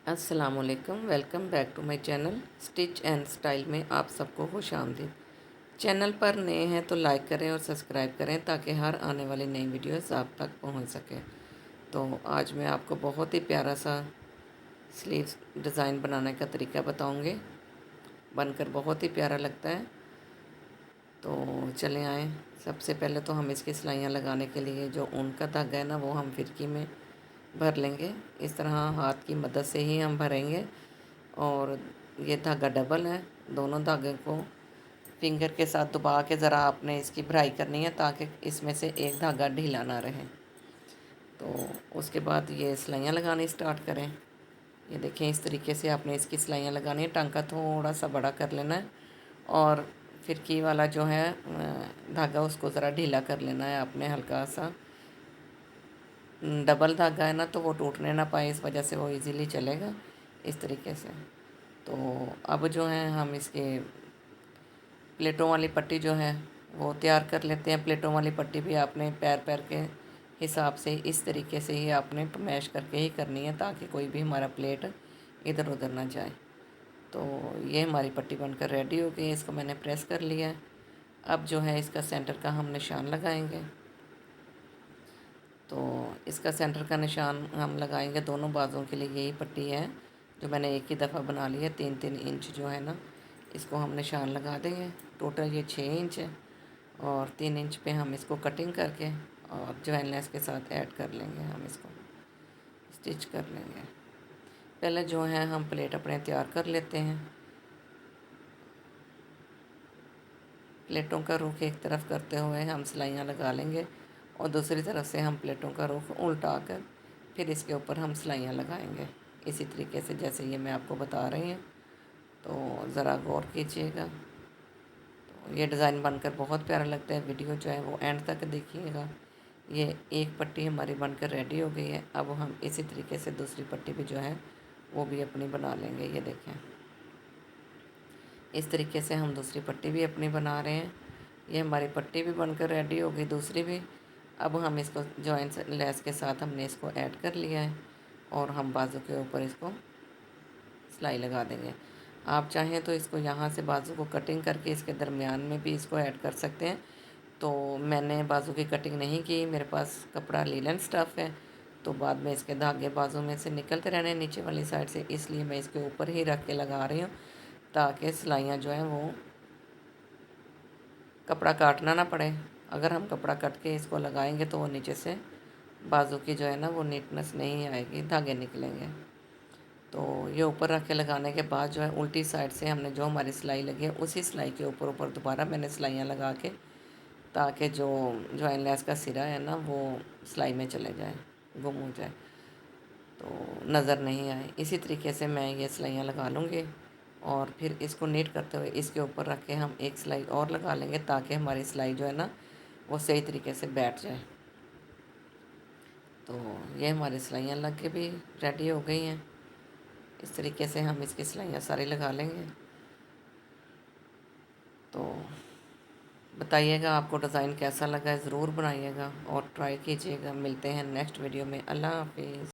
अस्सलामुअलैकुम, welcome back to my channel stitch and style में आप सबको खुश आमदीद। चैनल पर नए हैं तो लाइक करें और सब्सक्राइब करें ताकि हर आने वाली नई वीडियोस आप तक पहुंच सके। तो आज मैं आपको बहुत ही प्यारा सा स्लीव्स डिज़ाइन बनाने का तरीका बताऊंगी। बनकर बहुत ही प्यारा लगता है। तो चले आएँ। सबसे पहले तो हम इसकी सिलाइयाँ लगाने के लिए जो ऊन का धागा है ना, वो हम फिरकी में भर लेंगे। इस तरह हाथ की मदद से ही हम भरेंगे। और ये धागा डबल है। दोनों धागे को फिंगर के साथ दबा के ज़रा आपने इसकी भराई करनी है ताकि इसमें से एक धागा ढीला ना रहे। तो उसके बाद ये सिलाइयाँ लगानी स्टार्ट करें। ये देखें, इस तरीके से आपने इसकी सिलाइयाँ लगानी है। टांका थोड़ा सा बड़ा कर लेना है और फिरकी वाला जो है धागा, उसको ज़रा ढीला कर लेना है आपने हल्का सा। डबल धागा है ना, तो वो टूटने ना पाए, इस वजह से वो इजीली चलेगा इस तरीके से। तो अब जो है हम इसके प्लेटों वाली पट्टी जो है वो तैयार कर लेते हैं। प्लेटों वाली पट्टी भी आपने पैर पैर के हिसाब से इस तरीके से ही आपने मैश करके ही करनी है ताकि कोई भी हमारा प्लेट इधर उधर ना जाए। तो ये हमारी पट्टी बनकर रेडी हो गई है। इसको मैंने प्रेस कर लिया है। अब जो है इसका सेंटर का हम निशान लगाएंगे। तो इसका सेंटर का निशान हम लगाएंगे दोनों बाजुओं के लिए। यही पट्टी है जो मैंने एक ही दफ़ा बना ली है। 3-3 इंच जो है ना, इसको हम निशान लगा देंगे। टोटल ये 6 इंच है और 3 इंच पे हम इसको कटिंग करके और जॉइन लेस के साथ ऐड कर लेंगे। हम इसको स्टिच कर लेंगे। पहले जो है हम प्लेट अपने तैयार कर लेते हैं। प्लेटों का रुख एक तरफ करते हुए हम सिलाइयाँ लगा लेंगे और दूसरी तरफ से हम प्लेटों का रुख उल्टा कर फिर इसके ऊपर हम सिलाइयाँ लगाएंगे इसी तरीके से जैसे ये मैं आपको बता रही हूँ। तो ज़रा गौर कीजिएगा। तो ये डिज़ाइन बनकर बहुत प्यारा लगता है। वीडियो जो है वो एंड तक देखिएगा। ये एक पट्टी हमारी बनकर रेडी हो गई है। अब हम इसी तरीके से दूसरी पट्टी भी जो है वो भी अपनी बना लेंगे। ये देखें, इस तरीके से हम दूसरी पट्टी भी अपनी बना रहे हैं। ये हमारी पट्टी भी बनकर रेडी हो गई, दूसरी भी। अब हम इसको जॉइंट लेस के साथ हमने इसको ऐड कर लिया है और हम बाजू के ऊपर इसको सिलाई लगा देंगे। आप चाहें तो इसको यहाँ से बाजू को कटिंग करके इसके दरमियान में भी इसको ऐड कर सकते हैं। तो मैंने बाजू की कटिंग नहीं की, मेरे पास कपड़ा लीलन स्टफ़ है। तो बाद में इसके धागे बाजू में से निकलते रहने नीचे वाली साइड से, इसलिए मैं इसके ऊपर ही रख के लगा रही हूँ ताकि सिलाइयाँ जो हैं वो कपड़ा काटना ना पड़े। अगर हम कपड़ा कट के इसको लगाएंगे तो वो नीचे से बाजू की जो है ना वो नीटनेस नहीं आएगी, धागे निकलेंगे। तो ये ऊपर रख के लगाने के बाद जो है उल्टी साइड से हमने जो हमारी सिलाई लगी है उसी सिलाई के ऊपर ऊपर दोबारा मैंने सिलाइयाँ लगा के, ताकि जो जॉइन लेस का सिरा है ना वो सिलाई में चले जाए, गुम हो जाए, तो नज़र नहीं आए। इसी तरीके से मैं ये सिलाइयाँ लगा लूँगी और फिर इसको नीट करते हुए इसके ऊपर रख के हम एक सिलाई और लगा लेंगे ताकि हमारी सिलाई जो है ना वो सही तरीके से बैठ जाए। तो ये हमारी सिलाइयाँ लग के भी रेडी हो गई हैं। इस तरीके से हम इसकी सिलाइयाँ सारी लगा लेंगे। तो बताइएगा आपको डिज़ाइन कैसा लगा, ज़रूर बनाइएगा और ट्राई कीजिएगा। मिलते हैं नेक्स्ट वीडियो में। अल्लाह हाफिज़।